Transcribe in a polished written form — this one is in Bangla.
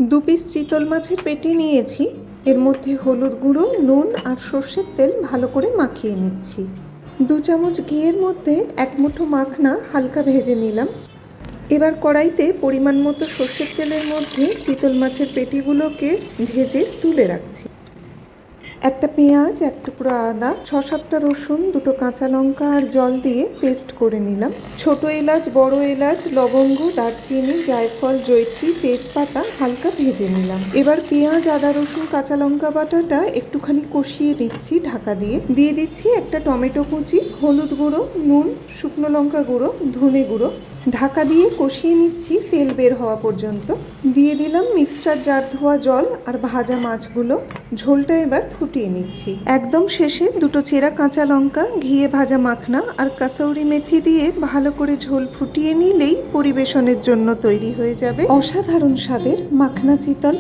দু পিস চিতল মাছের পেটি নিয়েছি। এর মধ্যে হলুদ গুঁড়ো, নুন আর সর্ষের তেল ভালো করে মাখিয়ে নিচ্ছি। 2 চামচ ঘিয়ের মধ্যে 1 মুঠো মাখনা হালকা ভেজে নিলাম। এবার কড়াইতে পরিমাণ মতো সর্ষের তেলের মধ্যে চিতল মাছের পেটিগুলোকে ভেজে তুলে রাখছি। একটা পেঁয়াজ, 1 টুকরো আদা, 6-7টা রসুন, 2টো কাঁচা লঙ্কা আর জল দিয়ে পেস্ট করে নিলাম। ছোট এলাচ, বড় এলাচ, লবঙ্গ, দারচিনি, জায়ফল, জয়িত্রী, তেজপাতা হালকা ভেজে নিলাম। এবার পেঁয়াজ, আদা, রসুন, কাঁচা লঙ্কা বাটাটা একটুখানি কষিয়ে নিচ্ছি ঢাকা দিয়ে। দিয়ে দিচ্ছি একটা টমেটো কুচি, হলুদ গুঁড়ো, নুন, শুকনো লঙ্কা গুঁড়ো, ধনে গুঁড়ো। ঢাকা দিয়ে কষিয়ে নিচ্ছি তেল বের হওয়া পর্যন্ত। দিয়ে দিলাম মিক্সচার জার ধোয়া জল আর ভাজা মাছগুলো। ঝোলটা এবার ফুটিয়ে নিচ্ছি। একদম শেষে 2টো চেরা কাঁচা লঙ্কা, ঘিয়ে ভাজা মাখনা আর কাসৌরি মেথি দিয়ে ভালো করে ঝোল ফুটিয়ে নিলেই পরিবেশনের জন্য তৈরি হয়ে যাবে অসাধারণ স্বাদের মাখনা চিতল।